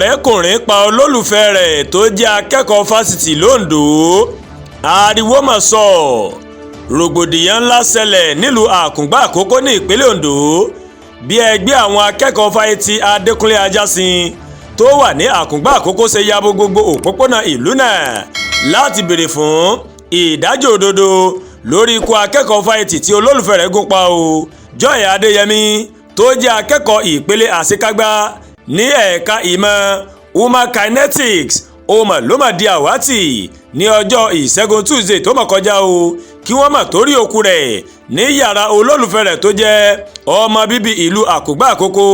ọ̀rẹ́ Kùnrin pa olólùfẹ́ rẹ̀ tó jẹ́ akẹ́kọ̀ọ́ fásitì l'Ondo. Ariwo mà sọ. Rògbòdìyàn ńlá ṣẹlẹ̀ nílùú Akungbaakoko ní ìpínlẹ̀ Ondo bí ẹgbẹ́ àwọn akẹ́kọ̀ọ́ fásitì Adékúnlé Ajásin tó wà ní Akungbaakoko ṣe yabo gbogbo òpópónà ìlú náà láti béèrè fún ìdájọ́ òdodo lórí ikú akẹ́kọ̀ọ́ fásitì tí olólùfẹ́ rẹ̀ gún pa o. Joy Adéyẹmí tó jẹ́ akẹ́kọ̀ọ́ ìpele àṣekágbá ní ẹ̀ka ìmọ̀ human kinetics ló mà di àwátì ní ọjọ́ ìṣẹ́gun Tuesday tó mọ̀ kọjá o kí wọ́n mà torí òkú rẹ̀ ní yàrá olólùfẹ́ rẹ̀ tó jẹ́ ọmọ bíbí ìlú Akungbaakoko.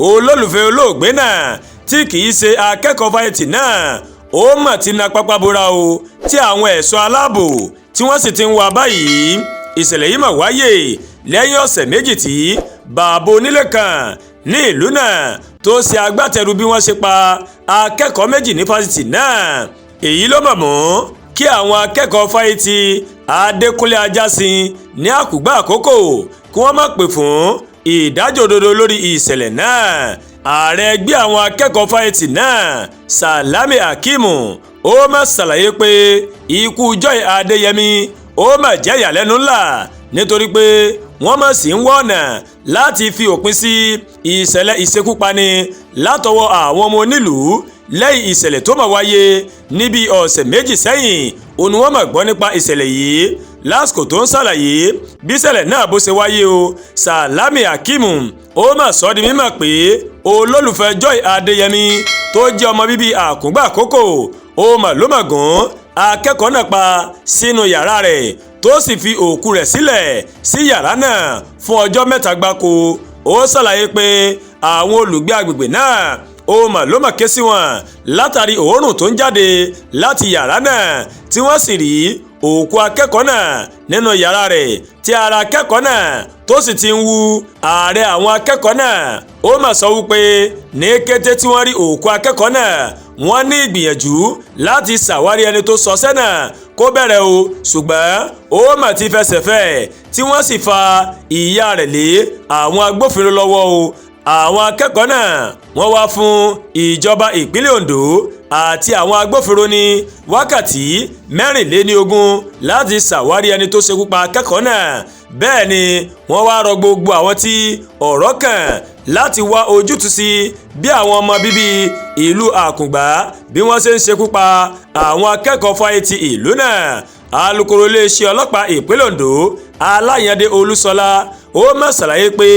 Olólùfẹ́ olóògbé náà tí kìí ṣe akẹ́kọ̀ọ́ fásitì náà ó mà ti na pápá bora o tí àwọn ẹ̀ṣọ́ aláàbò tí wọ́n sì ti ń wá báyìí. Ìṣẹ̀lẹ̀ yìí mà wáyé lẹ́yìn ọ̀sẹ̀ méjì tí bàbá onílé kan ní ìlú náà tó ṣe agbátẹrù bí wọ́n ṣe pa akẹ́kọ̀ọ́ méjì ní fásitì náà. Èyí ló mọ̀ mọ́ kí àwọn akẹ́kọ̀ọ́ fásitì Adékúnlé Ajásin ní Akungbaakoko kí wọ́n má pè fún ìdájọ́ òdodo lórí ìṣẹ̀lẹ̀ náà. Ààrẹ ẹgbẹ́ àwọn akẹ́kọ̀ọ́ fásitì náà Salami Hakeemu ó mà ṣàlàyé pé ikú Joy Adéyẹmí ó mà jẹ́ ìyàlẹ́nu ńlá nítorí pé wọ́n mà sì ń wá ọ̀nà láti fi òpin sí ìṣẹ̀lẹ̀ ìṣekúpani látọwọ́ àwọn ọmọ onílùú lẹ́yìn ìṣẹ̀lẹ̀ tó mà wáyé níbi ọ̀sẹ̀ méjì sẹ́yìn. Òun wọ́n mà gbọ́ nípa ìṣẹ̀lẹ̀ yìí lásìkò tó ń ṣàlàyé bí ìṣẹ̀lẹ̀ náà bó ṣe wáyé o. Salami Hakeemu ó mà sọ di mímọ̀ pé olólùfẹ́ Joy Adéyẹmí tó jẹ́ ọmọ bíbí Akungbaakoko ó mà ló mà gún akẹ́kọ̀ọ́ náà pa sínú yàrá rẹ̀ tó sì fi òkú rẹ̀ sílẹ̀ sí yàrá náà fún ọjọ́ 3 gbáko. Ó ṣàlàyé pé àwọn olùgbé agbègbè náà ó mà ló mà ké sí wọn látàrí òórùn tó ń jáde láti yàrá náà tí wọ́n sì rí òkú akẹ́kọ̀ọ́ náà nínú yàrá rẹ̀ tí ara akẹ́kọ̀ọ́ náà tó sì ti ń wú. Ààrẹ àwọn akẹ́kọ̀ọ́ náà ó mà sọ wípé ní kété tí wọ́n rí òkú akẹ́kọ̀ọ́ náà wọ́n ní ìgbìyànjú láti ṣàwárí ẹni tó sọṣẹ́ náà kó bẹ̀rẹ̀ o ṣùgbọ́n ó mà ti fẹsẹ̀ fẹ́ tí wọ́n sì fa ìyá rẹ̀ lé àwọn agbófinró lọ́wọ́ o. Àwọn akẹ́kọ̀ọ́ náà wọ́n wá fún ìjọba ìpínlẹ̀ Ondo àti àwọn agbófinró ní wákàtí 24 láti ṣàwárí ẹni tó ṣekú pa akẹ́kọ̀ọ́ náà. Bẹ́ẹ̀ ni wọ́n wá rọ gbogbo àwọn tí ọ̀rọ̀ kàn láti wá ojútùú sí bí àwọn ọmọ bíbí ìlú Akungba bí wọ́n ṣe ń ṣekú pa àwọn akẹ́kọ̀ọ́ fásitì ìlú náà. Alukoro iléeṣẹ́ ọlọ́pàá ìpínlẹ̀ Ondo Aláyàndé Olúṣọlá ó mà ṣàlàyé pé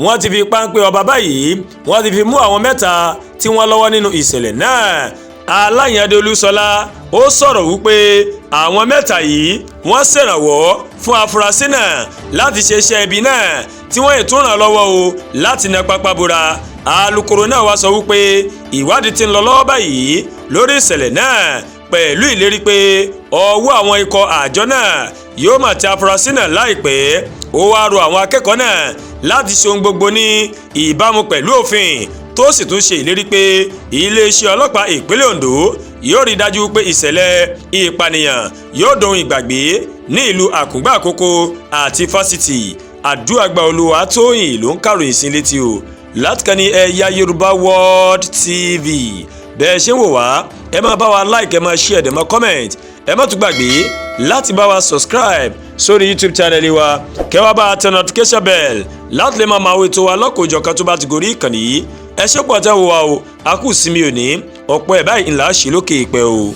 wọ́n ti fi páńpẹ́ ọba báyìí wọ́n ti fi mú àwọn 3 tí wọ́n lọ́wọ́ nínú ìṣẹ̀lẹ̀ náà. Aláyàndé Olúṣọlá ó sọ̀rọ̀ wípé àwọn 3 yìí wọ́n ṣèrànwọ́ fún afurasí náà láti ṣe iṣẹ́ ibi náà tí wọ́n ètò ràn lọ́wọ́ o láti na pápá bora. Alukoro náà wá sọ wípé ìwádìí ti ń lọ lọ́wọ́ báyìí lórí ìṣẹ̀lẹ̀ náà pẹ̀lú ìlérí pé ọwọ́ àwọn ikọ̀ àjọ náà yóò máa tẹ afurasí náà láìpẹ́. Ó wá rọ àwọn akẹ́kọ̀ọ́ náà láti ṣe ohun gbogbo ní ìbámu pẹ̀lú òfin tó sì tún ṣe ìlérí pé iléeṣẹ́ ọlọ́pàá ìpínlẹ̀ Ondo yóò rí dájú pé ìṣẹ̀lẹ̀ ìpànìyàn yóò dohun ìgbàgbé ní ìlú Akungbaakoko àti fásitì. Àdúràgbà Olúwatóyìn ló ń kàròyìn sí létí o láti kàn ní Ẹ̀yà Yorùbá World TV. Bẹ́ẹ̀ ṣe ń wò wá ẹ máa bá wa like ẹ máa share ẹ máa comment ẹ má tún gbàgbé láti bá wa subscribe sórí YouTube channel wa kẹ́ wá bá a tẹ notification bell láti lè máa wo ètò wa lọ́kọ̀ọ́jọ̀kan tó bá ti gorí ìkànnì yìí. Ẹ ṣé pọ̀ tẹ́ wò wá o a kù sí mi òní ọ̀pọ̀ ẹ̀ báyìí ńlá ṣe lókè ìpẹ́ o.